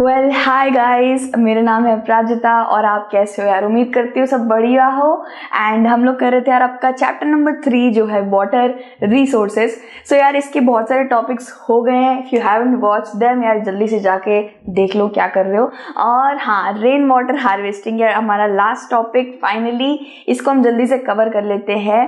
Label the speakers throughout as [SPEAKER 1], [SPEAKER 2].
[SPEAKER 1] Hi guys, मेरा नाम है अपराजिता और आप कैसे हो यार। उम्मीद करती हूँ सब बढ़िया हो। एंड हम लोग कर रहे थे यार आपका चैप्टर नंबर 3 जो है वाटर रिसोर्सेज। सो यार इसके बहुत सारे टॉपिक्स हो गए हैं। If you haven't watch them यार जल्दी से जाके देख लो क्या कर रहे हो। और हाँ, रेन वाटर हार्वेस्टिंग यार हमारा लास्ट टॉपिक, फाइनली इसको हम जल्दी से कवर कर लेते हैं।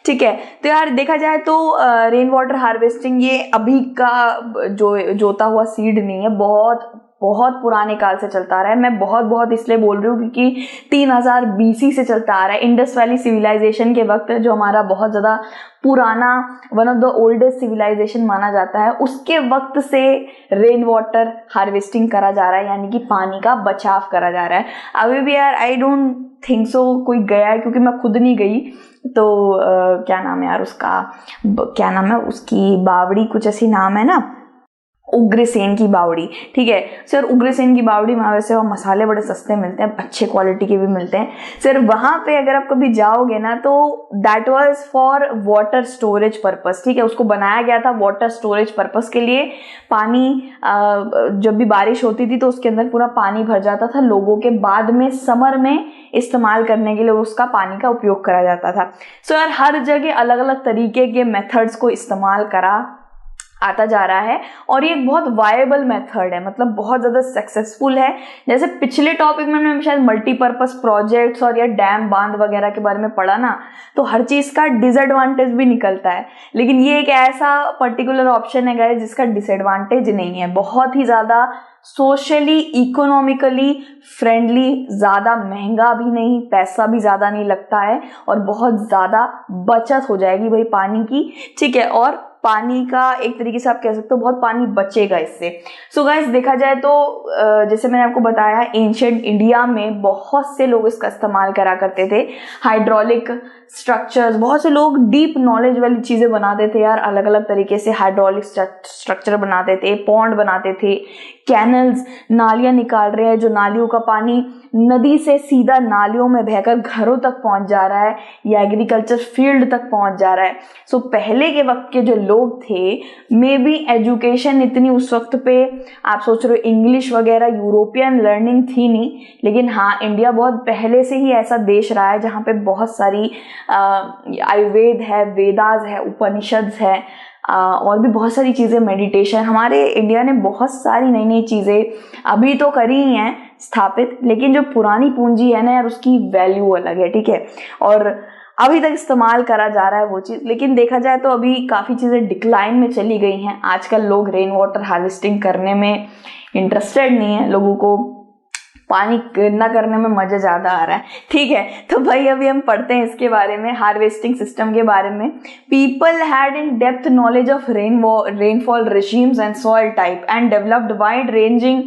[SPEAKER 1] ठीक है, तो यार देखा जाए तो रेन वाटर हार्वेस्टिंग ये अभी का जो जोता हुआ सीड नहीं है, बहुत बहुत पुराने काल से चलता आ रहा है। मैं बहुत इसलिए बोल रही हूँ क्योंकि 3000 बीसी से चलता आ रहा है। इंडस वैली सिविलाइजेशन के वक्त जो हमारा बहुत ज़्यादा पुराना, one of the oldest civilisation माना जाता है, उसके वक्त से रेन वाटर हार्वेस्टिंग करा जा रहा है, यानी कि पानी का बचाव करा जा रहा है। अभी भी यार आई डोंट थिंक सो कोई गया है, क्योंकि मैं खुद नहीं गई। तो क्या नाम है यार उसका, क्या नाम है उसकी, बावड़ी कुछ ऐसी नाम है ना, उग्रसेन की बावड़ी। ठीक है सर, उग्रसेन की बावड़ी में वैसे वो मसाले बड़े सस्ते मिलते हैं, अच्छे क्वालिटी के भी मिलते हैं सर। वहां पे अगर आप कभी जाओगे ना तो that was for water storage purpose. ठीक है, उसको बनाया गया था वाटर स्टोरेज पर्पस के लिए। पानी जब भी बारिश होती थी तो उसके अंदर पूरा पानी भर जाता था, लोगों के बाद में समर में इस्तेमाल करने के लिए उसका पानी का उपयोग करा जाता था। सो यार हर जगह अलग अलग तरीके के मेथड्स को इस्तेमाल करा आता जा रहा है और ये एक बहुत वायबल मेथड है, मतलब बहुत ज़्यादा सक्सेसफुल है। जैसे पिछले टॉपिक में हमने शायद मल्टीपर्पस प्रोजेक्ट्स और या डैम बांध वगैरह के बारे में पढ़ा ना, तो हर चीज़ का डिसएडवांटेज भी निकलता है, लेकिन ये एक ऐसा पर्टिकुलर ऑप्शन है गाइस जिसका डिसएडवांटेज नहीं है। बहुत ही ज़्यादा सोशली इकोनॉमिकली फ्रेंडली, ज़्यादा महंगा भी नहीं, पैसा भी ज़्यादा नहीं लगता है और बहुत ज़्यादा बचत हो जाएगी भाई पानी की। ठीक है, और पानी का एक तरीके से आप कह सकते हो बहुत पानी बचेगा इससे। सो गाइस देखा जाए तो जैसे मैंने आपको बताया, एंशिएंट इंडिया में बहुत से लोग इसका इस्तेमाल करा करते थे। हाइड्रोलिक स्ट्रक्चर्स, बहुत से लोग डीप नॉलेज वाली चीज़ें बनाते थे यार, अलग अलग तरीके से हाइड्रोलिक स्ट्रक्चर बनाते थे, पॉन्ड बनाते थे, कैनल्स, नालियाँ निकाल रहे हैं, जो नालियों का पानी नदी से सीधा नालियों में बहकर घरों तक पहुंच जा रहा है या एग्रीकल्चर फील्ड तक पहुंच जा रहा है। सो पहले के वक्त के जो लोग थे, मे बी एजुकेशन इतनी उस वक्त पे, आप सोच रहे हो इंग्लिश वगैरह यूरोपियन लर्निंग थी नहीं, लेकिन हाँ इंडिया बहुत पहले से ही ऐसा देश रहा है जहाँ पे बहुत सारी आयुर्वेद है, वेदास है, उपनिषद है, और भी बहुत सारी चीज़ें, मेडिटेशन। हमारे इंडिया ने बहुत सारी नई नई चीज़ें अभी तो करी ही हैं स्थापित, लेकिन जो पुरानी पूंजी है ना यार उसकी वैल्यू अलग है। ठीक है, और अभी तक इस्तेमाल करा जा रहा है वो चीज़, लेकिन देखा जाए तो अभी काफ़ी चीज़ें डिक्लाइन में चली गई हैं। आजकल लोग रेन वाटर हार्वेस्टिंग करने में इंटरेस्टेड नहीं है, लोगों को पानी गंदा करने में मजा ज़्यादा आ रहा है। ठीक है, तो भाई अभी हम पढ़ते हैं इसके बारे में, हार्वेस्टिंग सिस्टम के बारे में। People had in depth knowledge of rainfall regimes and soil type and developed wide ranging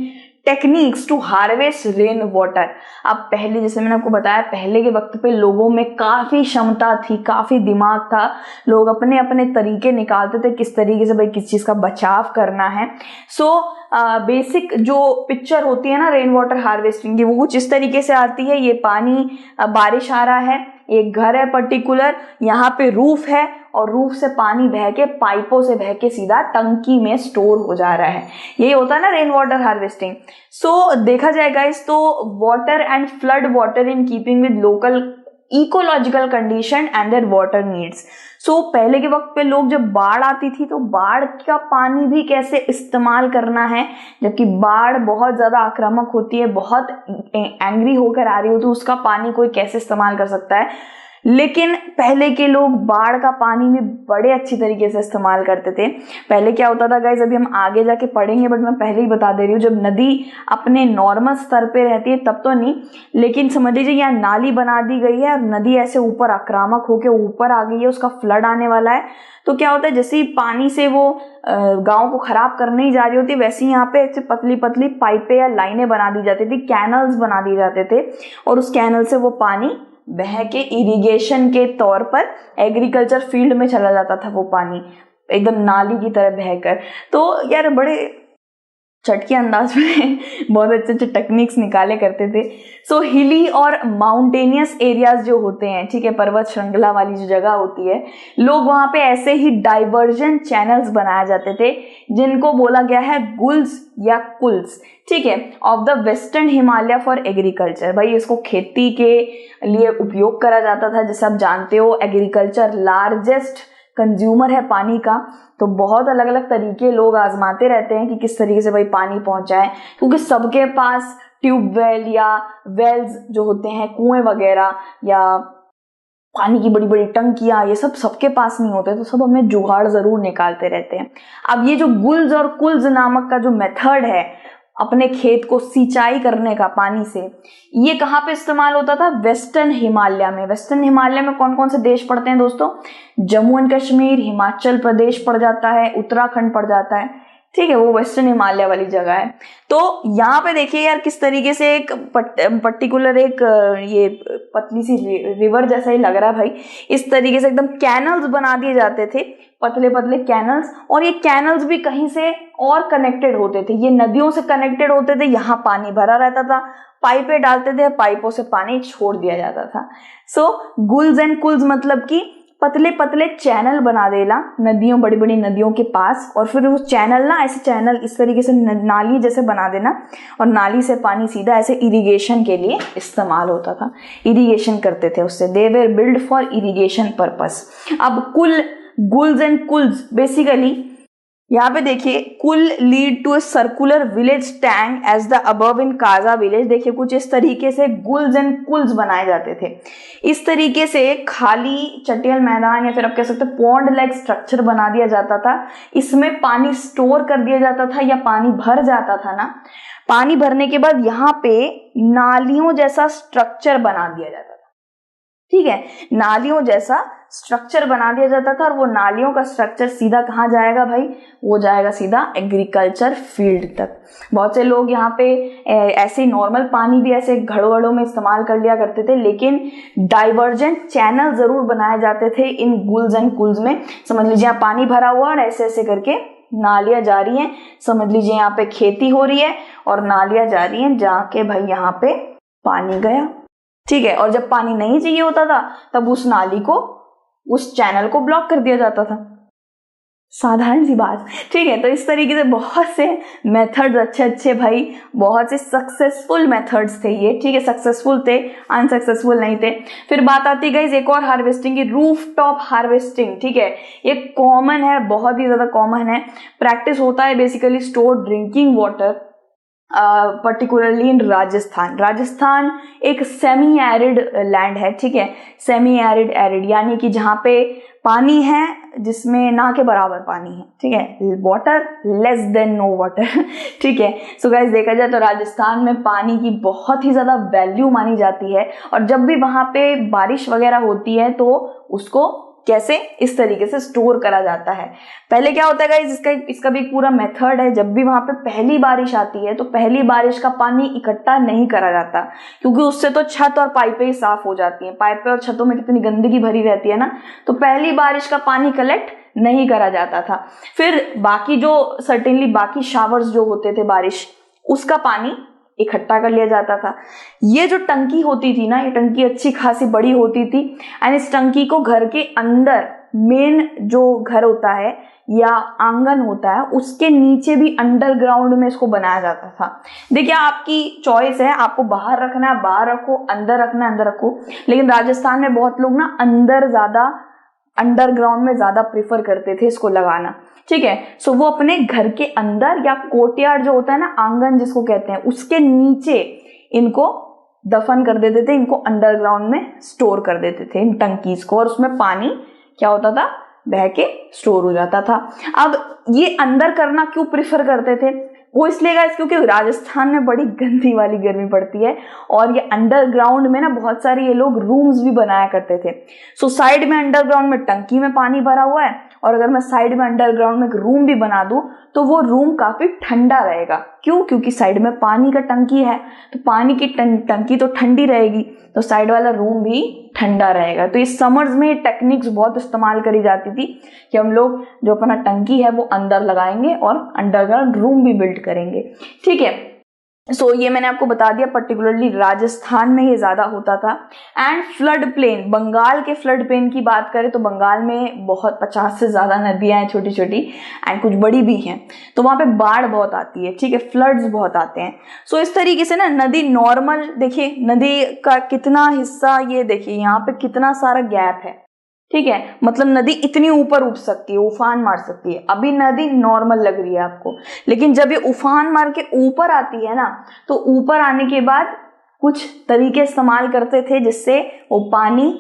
[SPEAKER 1] techniques to harvest rain water. अब पहले, जैसे मैंने आपको बताया, पहले के वक्त पे लोगों में काफ़ी क्षमता थी, काफ़ी दिमाग था, लोग अपने अपने तरीके निकालते थे किस तरीके से भाई किस चीज़ का बचाव करना है। सो बेसिक जो पिक्चर होती है ना रेन वाटर हार्वेस्टिंग की, वो कुछ इस तरीके से आती है। ये पानी, बारिश आ रहा है, एक घर है पर्टिकुलर, यहाँ पे रूफ है और रूफ से पानी बह के, पाइपों से बह के सीधा टंकी में स्टोर हो जा रहा है। यही होता है ना रेन वाटर हार्वेस्टिंग। सो देखा जाए गाइस तो water and flood water in keeping with local ecological condition and their water needs. So पहले के वक्त पे लोग, जब बाढ़ आती थी तो बाढ़ का पानी भी कैसे इस्तेमाल करना है, जबकि बाढ़ बहुत ज़्यादा आक्रामक होती है, बहुत एंग्री होकर आ रही होती है, उसका पानी कोई कैसे इस्तेमाल कर सकता है। लेकिन पहले के लोग बाढ़ का पानी भी बड़े अच्छी तरीके से इस्तेमाल करते थे। पहले क्या होता था गाइस, अभी हम आगे जाके पढ़ेंगे, बट मैं पहले ही बता दे रही हूँ, जब नदी अपने नॉर्मल स्तर पे रहती है तब तो नहीं, लेकिन समझ लीजिए यहाँ नाली बना दी गई है और नदी ऐसे ऊपर आक्रामक होकर ऊपर आ गई है, उसका फ्लड आने वाला है। तो क्या होता है, जैसे ही पानी से वो गांव को खराब करने ही जा रही होती, वैसे ही यहाँ पे ऐसे पतली पतली पाइपें या लाइनें बना दी जाती थी, कैनल्स बना दिए जाते थे, और उस कैनल से वो पानी बह के इरिगेशन के तौर पर एग्रीकल्चर फील्ड में चला जाता था, वो पानी एकदम नाली की तरह बहकर। तो यार बड़े चटके अंदाज में बहुत अच्छे अच्छे टेक्निक्स निकाले करते थे। सो हिली और माउंटेनियस एरियाज जो होते हैं, ठीक है, पर्वत श्रृंखला वाली जो जगह होती है, लोग वहां पे ऐसे ही डाइवर्जन चैनल्स बनाए जाते थे जिनको बोला गया है गुल्स या कुल्स, ठीक है, of the western Himalaya for agriculture. भाई इसको खेती के लिए उपयोग करा जाता था। जैसे आप जानते हो एग्रीकल्चर लार्जेस्ट कंज्यूमर है पानी का, तो बहुत अलग अलग तरीके लोग आजमाते रहते हैं कि किस तरीके से भाई पानी पहुंचाएं, क्योंकि सबके पास ट्यूबवेल या वेल्स जो होते हैं, कुएं वगैरह या पानी की बड़ी बड़ी टंकियां, ये सब सबके पास नहीं होते, तो सब हमें जुगाड़ जरूर निकालते रहते हैं। अब ये जो गुल्स और कुल्स नामक का जो मेथड है अपने खेत को सिंचाई करने का पानी से, ये कहाँ पे इस्तेमाल होता था? वेस्टर्न हिमालय में। वेस्टर्न हिमालय में कौन कौन से देश पड़ते हैं दोस्तों? जम्मू एंड कश्मीर, हिमाचल प्रदेश पड़ जाता है, उत्तराखंड पड़ जाता है, ठीक है, वो वेस्टर्न हिमालय वाली जगह है। तो यहाँ पे देखिए यार किस तरीके से एक पर्टिकुलर एक ये पतली सी रिवर जैसा ही लग रहा है भाई, इस तरीके से एकदम कैनल्स बना दिए जाते थे, पतले पतले कैनल्स, और ये कैनल्स भी कहीं से और कनेक्टेड होते थे, ये नदियों से कनेक्टेड होते थे, यहाँ पानी भरा रहता था, पाइपें डालते थे, पाइपों से पानी छोड़ दिया जाता था। सो गुल्स एंड कुल्स मतलब कि पतले पतले चैनल बना देना नदियों, बड़ी बड़ी नदियों के पास, और फिर उस चैनल ना, ऐसे चैनल इस तरीके से नाली जैसे बना देना, और नाली से पानी सीधा ऐसे इरिगेशन के लिए इस्तेमाल होता था, इरिगेशन करते थे उससे, they were build for irrigation purpose. अब गुल्स एंड कुल्स बेसिकली यहाँ पे देखिए, kul lead to a circular village tank as the above in Kaza village. देखिए कुछ इस तरीके से गुल्स एंड कुल्स बनाए जाते थे। इस तरीके से खाली चटियल मैदान या फिर आप कह सकते हैं पॉन्ड लाइक स्ट्रक्चर बना दिया जाता था। इसमें पानी स्टोर कर दिया जाता था या पानी भर जाता था ना, पानी भरने के बाद यहाँ पे नालियों जैसा स्ट्रक्चर बना दिया जाता था, ठीक है, नालियों जैसा स्ट्रक्चर बना दिया जाता था। और वो नालियों का स्ट्रक्चर सीधा कहाँ जाएगा भाई? वो जाएगा सीधा एग्रीकल्चर फील्ड तक। बहुत से लोग यहाँ पे ऐसे नॉर्मल पानी भी ऐसे घड़ों में इस्तेमाल कर लिया करते थे, लेकिन डाइवर्जेंट चैनल जरूर बनाए जाते थे इन गुल्स एंड कुल्स में। समझ लीजिए यहाँ पानी भरा हुआ और ऐसे ऐसे करके नालियां जा रही हैं, समझ लीजिए यहाँ पे खेती हो रही है और नालियां जा रही हैं, जाके भाई यहाँ पे पानी गया, ठीक है। और जब पानी नहीं चाहिए होता था तब उस नाली को, उस चैनल को ब्लॉक कर दिया जाता था। साधारण सी बात, ठीक है। तो इस तरीके से बहुत से मेथड्स अच्छे अच्छे भाई, बहुत से सक्सेसफुल मेथड्स थे ये, ठीक है, सक्सेसफुल थे, अनसक्सेसफुल नहीं थे। फिर बात आती है गाइस एक और हार्वेस्टिंग की, रूफ टॉप हार्वेस्टिंग, ठीक है। ये कॉमन है, बहुत ही ज्यादा कॉमन है, प्रैक्टिस होता है basically store drinking water, particularly in Rajasthan. Rajasthan एक सेमी एरिड लैंड है, ठीक है, सेमी एरिड एरिड यानी कि जहाँ पे पानी है जिसमें ना के बराबर पानी है, ठीक है, water less than no water, ठीक है। सो गाइस देखा जाए तो राजस्थान में पानी की बहुत ही ज्यादा वैल्यू मानी जाती है, और जब भी वहां पे बारिश वगैरह होती है तो उसको कैसे इस तरीके से स्टोर करा जाता है। पहले क्या होता है गाइस, इसका भी पूरा मेथड है। जब भी वहां पे पहली बारिश आती है तो पहली बारिश का पानी इकट्ठा नहीं करा जाता, क्योंकि उससे तो छत और पाइपें ही साफ हो जाती हैं। पाइपें और छतों में कितनी गंदगी भरी रहती है ना, तो पहली बारिश का पानी कलेक्ट नहीं करा जाता था। फिर बाकी जो सर्टेनली बाकी शावर्स जो होते थे बारिश, उसका पानी इकट्ठा कर लिया जाता था। ये जो टंकी होती थी ना, ये टंकी अच्छी खासी बड़ी होती थी, एंड इस टंकी को घर के अंदर, मेन जो घर होता है या आंगन होता है, उसके नीचे भी अंडरग्राउंड में इसको बनाया जाता था। देखिए आपकी चॉइस है, आपको बाहर रखना है बाहर रखो, अंदर रखना है अंदर रखो, लेकिन राजस्थान में बहुत लोग ना अंदर ज्यादा, अंडरग्राउंड में ज्यादा प्रीफर करते थे इसको लगाना, ठीक है। सो वो अपने घर के अंदर या कोर्टयार्ड जो होता है ना, आंगन जिसको कहते हैं, उसके नीचे इनको दफन कर देते थे, इनको अंडरग्राउंड में स्टोर कर देते थे इन टंकीज को, और उसमें पानी क्या होता था, बह के स्टोर हो जाता था। अब ये अंदर करना क्यों प्रिफर करते थे? वो इसलिए गाइस क्योंकि राजस्थान में बड़ी गंदी वाली गर्मी पड़ती है, और ये अंडरग्राउंड में ना बहुत सारे ये लोग रूम्स भी बनाया करते थे। सो साइड में अंडरग्राउंड में टंकी में पानी भरा हुआ है, और अगर मैं साइड में अंडरग्राउंड में एक रूम भी बना दूं तो वो रूम काफी ठंडा रहेगा। क्यों? क्योंकि साइड में पानी का टंकी है, तो पानी की टंकी तो ठंडी रहेगी, तो साइड वाला रूम भी ठंडा रहेगा। तो इस समर्स में ये टेक्निक्स बहुत इस्तेमाल करी जाती थी कि हम लोग जो अपना टंकी है वो अंदर लगाएंगे और अंडरग्राउंड रूम भी बिल्ड करेंगे, ठीक है। सो ये मैंने आपको बता दिया, पर्टिकुलरली राजस्थान में ये ज़्यादा होता था। एंड फ्लड प्लेन, बंगाल के फ्लड प्लेन की बात करें तो बंगाल में बहुत 50 से ज़्यादा नदियाँ हैं छोटी छोटी, एंड कुछ बड़ी भी हैं, तो वहाँ पे बाढ़ बहुत आती है, ठीक है, फ्लड्स बहुत आते हैं। सो इस तरीके से ना नदी नॉर्मल, देखिए नदी का कितना हिस्सा, ये देखिए यहाँ पे कितना सारा गैप है, ठीक है, मतलब नदी इतनी ऊपर उठ सकती है, उफान मार सकती है। अभी नदी नॉर्मल लग रही है आपको, लेकिन जब ये उफान मार के ऊपर आती है ना, तो ऊपर आने के बाद कुछ तरीके इस्तेमाल करते थे जिससे वो पानी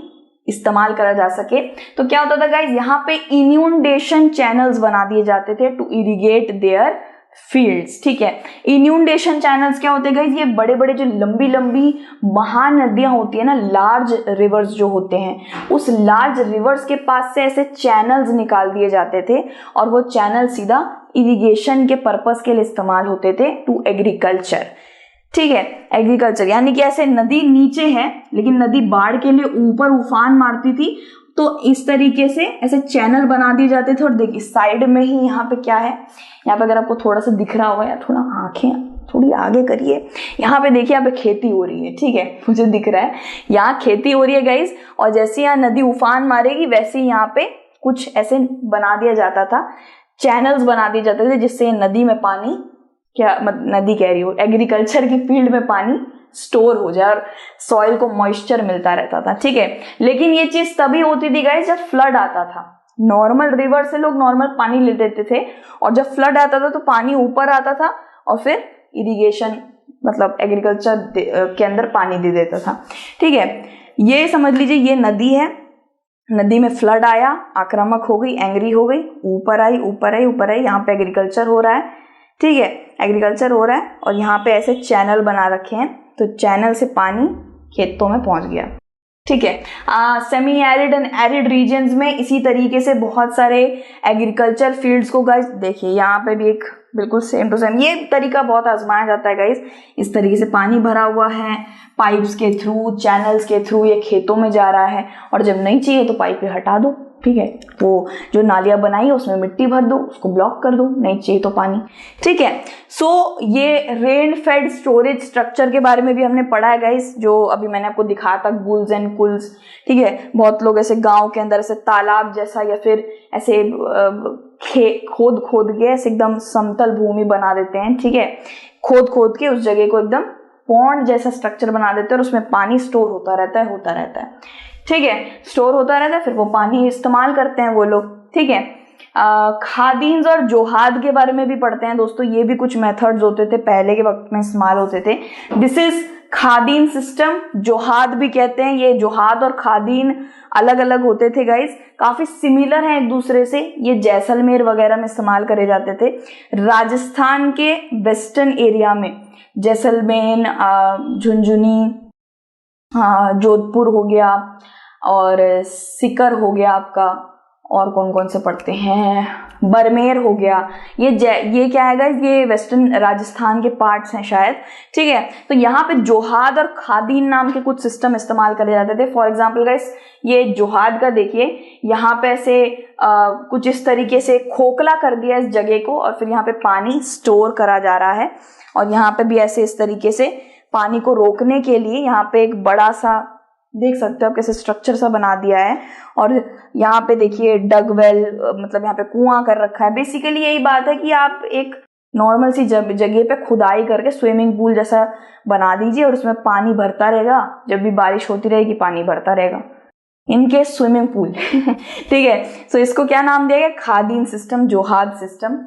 [SPEAKER 1] इस्तेमाल करा जा सके। तो क्या होता था गाइस, यहाँ पे इन्यूंडेशन चैनल्स बना दिए जाते थे टू इरिगेट देयर फील्ड्स, ठीक है। इन्यूंडेशन चैनल्स क्या होते हैं गाइस, ये बड़े बड़े जो लंबी लंबी महानदियां होती है ना, लार्ज रिवर्स जो होते हैं, उस लार्ज रिवर्स के पास से ऐसे चैनल्स निकाल दिए जाते थे, और वो चैनल सीधा इरिगेशन के पर्पस के लिए इस्तेमाल होते थे, टू एग्रीकल्चर, ठीक है, एग्रीकल्चर। यानी कि ऐसे नदी नीचे है लेकिन नदी बाढ़ के लिए ऊपर उफान मारती थी, तो इस तरीके से ऐसे चैनल बना दिए जाते थे। और देखिए साइड में ही यहाँ पे क्या है, यहाँ पे अगर आपको थोड़ा सा दिख रहा होगा, या थोड़ा आंखें थोड़ी आगे करिए, यहाँ पे देखिए यहाँ पे खेती हो रही है, ठीक है, मुझे दिख रहा है यहाँ खेती हो रही है गाइस। और जैसे यहाँ नदी उफान मारेगी वैसे ही यहाँ पे कुछ ऐसे बना दिया जाता था, चैनल्स बना दिए जाते थे, जिससे नदी में पानी, क्या नदी कह रही हूँ, एग्रीकल्चर की फील्ड में पानी स्टोर हो जाए और सॉइल को मॉइस्चर मिलता रहता था, ठीक है। लेकिन ये चीज तभी होती थी गाइस जब फ्लड आता था। नॉर्मल रिवर से लोग नॉर्मल पानी ले लेते थे, और जब फ्लड आता था तो पानी ऊपर आता था और फिर इरिगेशन मतलब एग्रीकल्चर के अंदर पानी दे देता था, ठीक है। ये समझ लीजिए ये नदी है, नदी में फ्लड आया, आक्रामक हो गई, एंग्री हो गई, ऊपर आई ऊपर आई ऊपर आई, यहाँ पे एग्रीकल्चर हो रहा है, ठीक है, एग्रीकल्चर हो रहा है, और यहाँ पे ऐसे चैनल बना रखे हैं, तो चैनल से पानी खेतों में पहुंच गया, ठीक है। Semi arid and arid regions में इसी तरीके से बहुत सारे एग्रीकल्चर फील्ड्स को गाइस, देखिए यहाँ पे भी एक बिल्कुल सेम टू सेम ये तरीका बहुत आजमाया जाता है गाइस। इस तरीके से पानी भरा हुआ है, पाइप्स के थ्रू, चैनल्स के थ्रू ये खेतों में जा रहा है, और जब नहीं चाहिए तो पाइप हटा दो, ठीक है, वो जो नालियां बनाई है उसमें मिट्टी भर दो, उसको ब्लॉक कर दो, नहीं चाहिए तो पानी, ठीक है। सो ये रेन फेड स्टोरेज स्ट्रक्चर के बारे में भी हमने पढ़ा है गाइस, जो अभी मैंने आपको दिखाया था, गुल्स एंड कुल्स, ठीक है। बहुत लोग ऐसे गांव के अंदर ऐसे तालाब जैसा या फिर ऐसे खोद खोद के ऐसे एकदम समतल भूमि बना देते हैं, ठीक है, खोद खोद के उस जगह को एकदम पॉन्ड जैसा स्ट्रक्चर बना देते हैं, और उसमें पानी स्टोर होता रहता है, ठीक है, स्टोर होता रहता है, फिर वो पानी इस्तेमाल करते हैं वो लोग, ठीक है। खादीन्स और जोहाद के बारे में भी पढ़ते हैं दोस्तों, ये भी कुछ मेथड्स होते थे पहले के वक्त में इस्तेमाल होते थे। दिस इज खादीन सिस्टम, जोहाद भी कहते हैं। ये जोहाद और खादीन अलग अलग होते थे गाइस, काफी सिमिलर हैं एक दूसरे से, ये जैसलमेर वगैरह में इस्तेमाल करे जाते थे। राजस्थान के वेस्टर्न एरिया में जैसलमेर, झुंझुनी, जोधपुर हो गया, और सीकर हो गया आपका, और कौन कौन से पड़ते हैं, बरमेर हो गया, ये क्या है गाइस, ये वेस्टर्न राजस्थान के पार्ट्स हैं शायद, ठीक है। तो यहाँ पे जोहाद और खादीन नाम के कुछ सिस्टम इस्तेमाल करे जाते थे। फॉर एग्जांपल गाइस, ये जोहाद का देखिए, यहाँ पे ऐसे कुछ इस तरीके से खोखला कर दिया इस जगह को, और फिर यहाँ पे पानी स्टोर करा जा रहा है, और यहाँ पे भी ऐसे इस तरीके से पानी को रोकने के लिए यहाँ पे एक बड़ा सा, देख सकते हो आप कैसे स्ट्रक्चर सा बना दिया है, और यहाँ पे देखिए डगवेल, मतलब यहाँ पे कुआं कर रखा है। बेसिकली यही बात है कि आप एक नॉर्मल सी जगह पे खुदाई करके स्विमिंग पूल जैसा बना दीजिए, और उसमें पानी भरता रहेगा, जब भी बारिश होती रहेगी पानी भरता रहेगा, इनके स्विमिंग पूल ठीक है। सो इसको क्या नाम दिया गया, खादीन सिस्टम, जोहाद सिस्टम।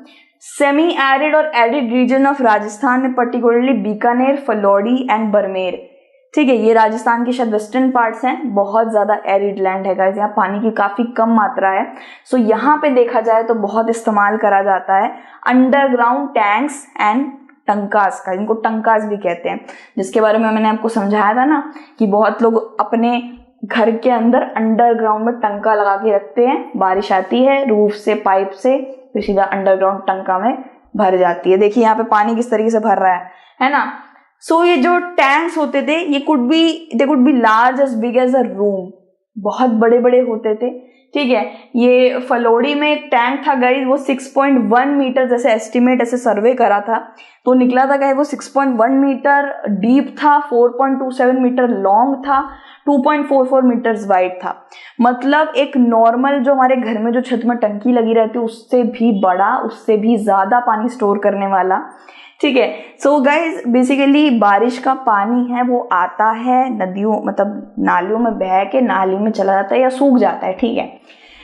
[SPEAKER 1] सेमी एरिड और एरिड रीजन ऑफ राजस्थान में पर्टिकुलरली बीकानेर, फलोडी एंड बरमेर, ठीक है, ये राजस्थान के शायद वेस्टर्न पार्ट्स हैं, बहुत ज्यादा एरिड लैंड है गाइस, यहाँ पानी की काफी कम मात्रा है। सो यहाँ पे देखा जाए तो बहुत इस्तेमाल करा जाता है अंडरग्राउंड टैंक्स एंड टंकास का, इनको टंकास भी कहते हैं, जिसके बारे में मैंने आपको समझाया था ना कि बहुत लोग अपने घर के अंदर अंडरग्राउंड में टंका लगा के रखते हैं, बारिश आती है रूफ से, पाइप से, फिर सीधा अंडरग्राउंड टंका में भर जाती है। देखिए यहाँ पे पानी किस तरीके से भर रहा है ना। सो ये जो टैंक्स होते थे, ये they could be large as big as a room, बहुत बड़े बड़े होते थे, ठीक है। ये फलोड़ी में एक टैंक था गाइस, वो 6.1 मीटर जैसे एस्टिमेट ऐसे सर्वे करा था तो निकला था गाइस वो 6.1 मीटर डीप था, 4.27 मीटर लॉन्ग था, 2.44 मीटर्स वाइड था। मतलब एक नॉर्मल जो हमारे घर में जो छत में टंकी लगी रहती है उससे भी बड़ा, उससे भी ज्यादा पानी स्टोर करने वाला। ठीक है। सो गाइज बेसिकली बारिश का पानी है वो आता है नदियों मतलब नालियों में बह के नाली में चला जाता है या सूख जाता है। ठीक है।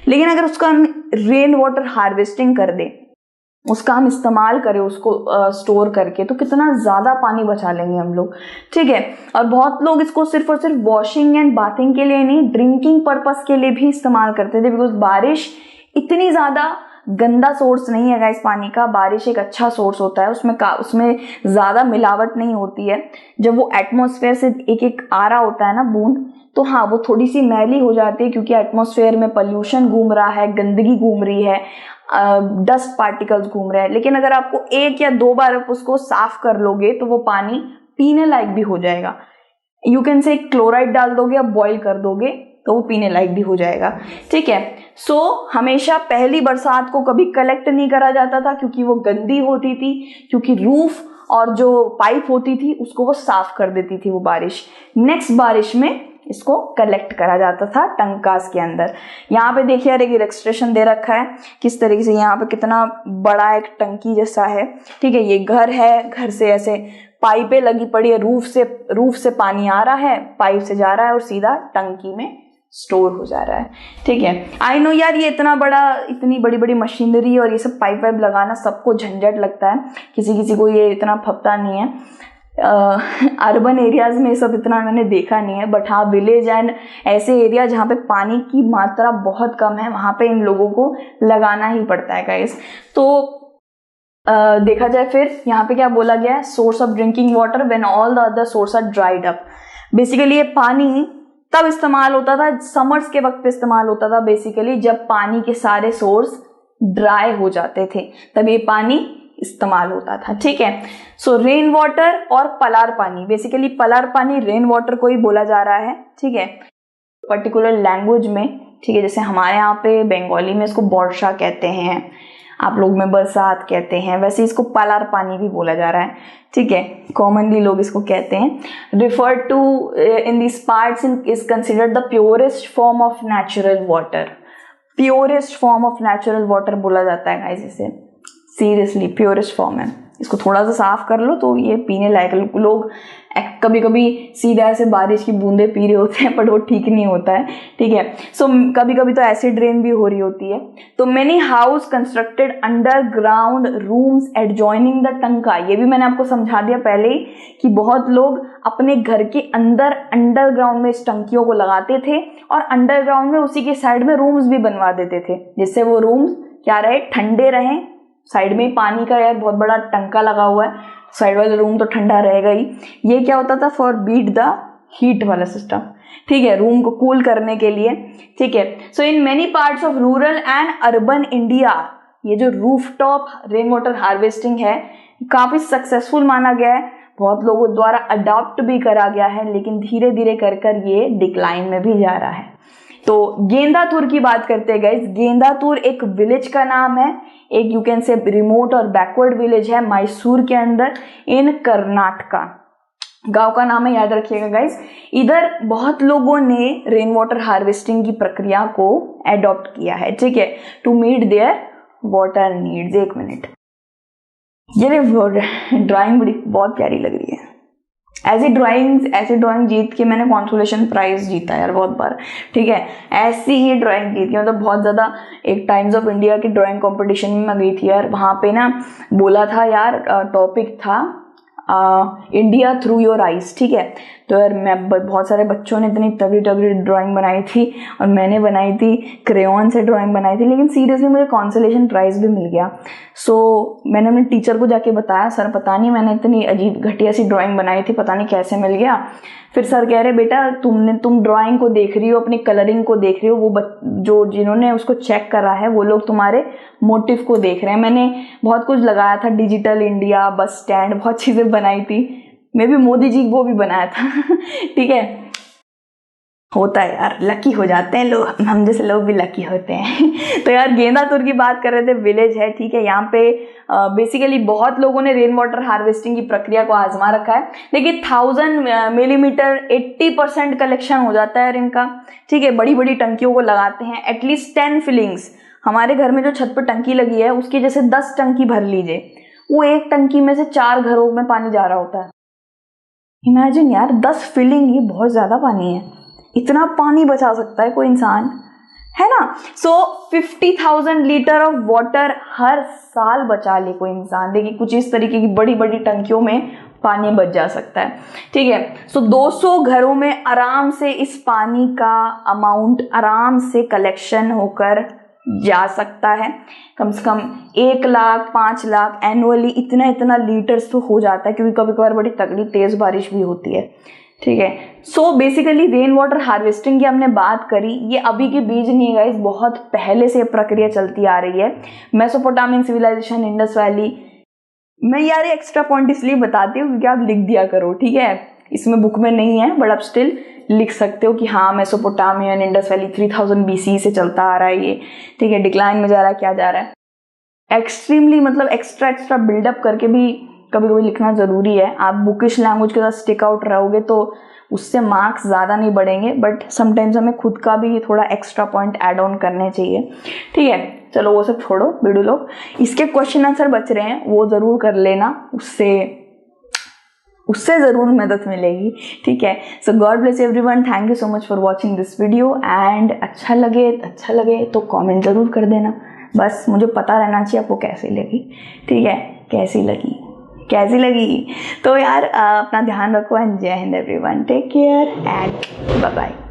[SPEAKER 1] लेकिन अगर उसका हम रेन वाटर हार्वेस्टिंग कर दें, उसका हम इस्तेमाल करें उसको स्टोर करके, तो कितना ज्यादा पानी बचा लेंगे हम लोग। ठीक है। और बहुत लोग इसको सिर्फ और सिर्फ वॉशिंग एंड बाथिंग के लिए नहीं, ड्रिंकिंग पर्पस के लिए भी इस्तेमाल करते थे, बिकॉज बारिश इतनी ज्यादा गंदा सोर्स नहीं है गाइस पानी का। बारिश एक अच्छा सोर्स होता है, उसमें ज्यादा मिलावट नहीं होती है। जब वो एटमॉस्फेयर से एक एक आ रहा होता है ना बूंद, तो हाँ वो थोड़ी सी मैली हो जाती है क्योंकि एटमॉस्फेयर में पोल्यूशन घूम रहा है, गंदगी घूम रही है, डस्ट पार्टिकल्स घूम रहे हैं। लेकिन अगर आपको 1 या 2 बार आप उसको साफ कर लोगे तो वो पानी पीने लायक भी हो जाएगा। यू कैन से क्लोराइड डाल दोगे या बॉईल कर दोगे तो वो पीने लायक भी हो जाएगा। ठीक है। सो हमेशा पहली बरसात को कभी कलेक्ट नहीं करा जाता था क्योंकि वो गंदी होती थी, क्योंकि रूफ और जो पाइप होती थी उसको वो साफ कर देती थी वो बारिश। नेक्स्ट बारिश में इसको कलेक्ट करा जाता था टंकास के अंदर। यहाँ पे देखिए एक इलस्ट्रेशन दे रखा है किस तरीके से, यहाँ पे कितना बड़ा एक टंकी जैसा है। ठीक है। ये घर है, घर से ऐसे पाइपें लगी पड़ी है, रूफ से पानी आ रहा है, पाइप से जा रहा है और सीधा टंकी में स्टोर हो जा रहा है। ठीक है। आई नो यार ये इतनी बड़ी बड़ी मशीनरी और ये सब पाइप वाइप लगाना सबको झंझट लगता है, किसी को ये इतना फपता नहीं है। अर्बन एरियाज में सब इतना मैंने देखा नहीं है, बट हाँ विलेज एंड ऐसे एरिया जहाँ पे पानी की मात्रा बहुत कम है वहां पे इन लोगों को लगाना ही पड़ता है गाइस। तो देखा जाए फिर यहाँ पे क्या बोला गया है, source of drinking water when all the other source are dried up. Basically ये पानी तब इस्तेमाल होता था, समर्स के वक्त पे इस्तेमाल होता था बेसिकली, जब पानी के सारे सोर्स ड्राई हो जाते थे तब ये पानी इस्तेमाल होता था। ठीक है। सो रेन वाटर और पलार पानी, बेसिकली पलार पानी रेन वाटर को ही बोला जा रहा है। ठीक है। पर्टिकुलर लैंग्वेज में, ठीक है, जैसे हमारे यहाँ पे बंगाली में इसको वर्षा कहते हैं, आप लोग में बरसात कहते हैं, वैसे इसको पलार पानी भी बोला जा रहा है। ठीक है। कॉमनली लोग इसको कहते हैं। Refer to in this parts is considered the purest form of natural water. Purest form of natural water बोला जाता है गाइस इसे, सीरियसली प्योरेस्ट फॉर्म है। इसको थोड़ा सा साफ कर लो तो ये पीने लायक। लोग कभी कभी सीधा ऐसे बारिश की बूंदे पी रहे होते हैं, बट वो ठीक नहीं होता है। ठीक है। सो कभी कभी तो एसिड रेन भी हो रही होती है। तो many house constructed underground rooms adjoining the टंका, ये भी मैंने आपको समझा दिया पहले ही कि बहुत लोग अपने घर के अंदर अंडरग्राउंड में इस टंकियों को लगाते थे और अंडरग्राउंड में उसी के साइड में रूम्स भी बनवा देते थे, जिससे वो रूम्स क्या रहे, ठंडे रहें। साइड में ही पानी का यार बहुत बड़ा टंका लगा हुआ है, साइड वाला रूम तो ठंडा रहेगा ही। ये क्या होता था, फॉर बीट द हीट वाला सिस्टम। ठीक है। रूम को कूल करने के लिए। ठीक है। So in many parts of rural and urban India ये जो रूफटॉप रेन वाटर हार्वेस्टिंग है काफी सक्सेसफुल माना गया है, बहुत लोगों द्वारा अडॉप्ट भी करा गया है, लेकिन धीरे धीरे कर ये डिक्लाइन में भी जा रहा है। तो गेंदातुर की बात करते हैं गाइस। गेंदातुर एक विलेज का नाम है, एक यू कैन से रिमोट और बैकवर्ड विलेज है मैसूर के अंदर इन कर्नाटका। गांव का नाम है, याद रखिएगा गाइस। इधर बहुत लोगों ने रेन वाटर हार्वेस्टिंग की प्रक्रिया को एडॉप्ट किया है। ठीक है। To meet their water needs. एक मिनट, ये ड्राइंग बहुत प्यारी लग रही है। ऐसी ड्राइंग जीत के मैंने कॉन्सोलेशन प्राइज जीता यार बहुत बार। ठीक है। ऐसी ही ड्राइंग जीत के, मतलब बहुत ज़्यादा। एक टाइम्स ऑफ इंडिया की ड्राइंग कंपटीशन में मैं गई थी यार, वहाँ पे ना बोला था यार, टॉपिक था इंडिया थ्रू योर आइज। ठीक है। तो यार मैं बहुत सारे बच्चों ने इतनी तगड़ी ड्राइंग बनाई थी और मैंने बनाई थी क्रेयॉन से ड्राइंग बनाई थी, लेकिन सीरियसली मुझे कॉन्सोलेशन प्राइज भी मिल गया। सो मैंने अपने टीचर को जाके बताया, सर पता नहीं मैंने इतनी अजीब घटिया सी ड्राइंग बनाई थी, पता नहीं कैसे मिल गया। फिर सर कह रहे बेटा तुम ड्राइंग को देख रही हो, अपनी कलरिंग को देख रही हो, वो जिन्होंने उसको चेक करा है वो लोग तुम्हारे मोटिव को देख रहे हैं। मैंने बहुत कुछ लगाया था, डिजिटल इंडिया, बस स्टैंड, बहुत चीजें बनाई थी। मैं भी मोदी जी वो भी बनाया था। ठीक है। होता है यार, लकी हो जाते हैं लोग, हम जैसे लोग भी लकी होते हैं। तो यार गेंदातुर की बात कर रहे थे, विलेज है, ठीक है। यहाँ पे बेसिकली बहुत लोगों ने रेन वाटर हार्वेस्टिंग की प्रक्रिया को आजमा रखा है। देखिए 1000 मिलीमीटर 80% कलेक्शन हो जाता है यार इनका, ठीक है। बड़ी बड़ी टंकियों को लगाते हैं, एटलीस्ट 10 फिलिंग्स। हमारे घर में जो छत पर टंकी लगी है उसकी जैसे 10 टंकी भर लीजिए, वो एक टंकी में से 4 घरों में पानी जा रहा होता है। इमेजिन यार 10 फिलिंग, ये बहुत ज्यादा पानी है। इतना पानी बचा सकता है कोई इंसान, है ना। सो 50,000 लीटर ऑफ वाटर हर साल बचा ले कोई इंसान। देखिए कुछ इस तरीके की बड़ी बड़ी टंकियों में पानी बच जा सकता है, ठीक है। सो 200 घरों में आराम से इस पानी का अमाउंट आराम से कलेक्शन होकर जा सकता है। कम से कम 1 लाख 5 लाख एनुअली इतना लीटर्स तो हो जाता है, क्योंकि कभी कभार बड़ी तगड़ी तेज बारिश भी होती है, ठीक है। So basically rain water harvesting की हमने बात करी, ये अभी के बीज नहीं है गाइस, बहुत पहले से प्रक्रिया चलती आ रही है। Mesopotamian civilisation, Indus valley. मैं यार एक्स्ट्रा पॉइंट इसलिए बताती हूँ क्योंकि आप लिख दिया करो, ठीक है। इसमें बुक में नहीं है बट आप स्टिल लिख सकते हो कि हाँ मेसोपोटामियन, इंडस वैली 3000 BC से चलता आ रहा है ये, ठीक है। डिक्लाइन में जा रहा है, क्या जा रहा है, एक्सट्रीमली मतलब एक्स्ट्रा बिल्डअप करके भी कभी कभी लिखना जरूरी है। आप बुकिश लैंग्वेज के साथ स्टिक आउट रहोगे तो उससे मार्क्स ज़्यादा नहीं बढ़ेंगे, बट समटाइम्स हमें खुद का भी थोड़ा एक्स्ट्रा पॉइंट ऐड ऑन करने चाहिए, ठीक है। चलो वो सब छोड़ो वीडियो लोग, इसके क्वेश्चन आंसर बच रहे हैं वो ज़रूर कर लेना, उससे ज़रूर मदद मिलेगी, ठीक है। So God bless everyone, thank you so much for watching this video. And अच्छा लगे तो कमेंट ज़रूर कर देना, बस मुझे पता रहना चाहिए आपको कैसी लगी, ठीक है। कैसी लगी तो यार अपना ध्यान रखो। एंड जय हिंद everyone, take care and bye bye.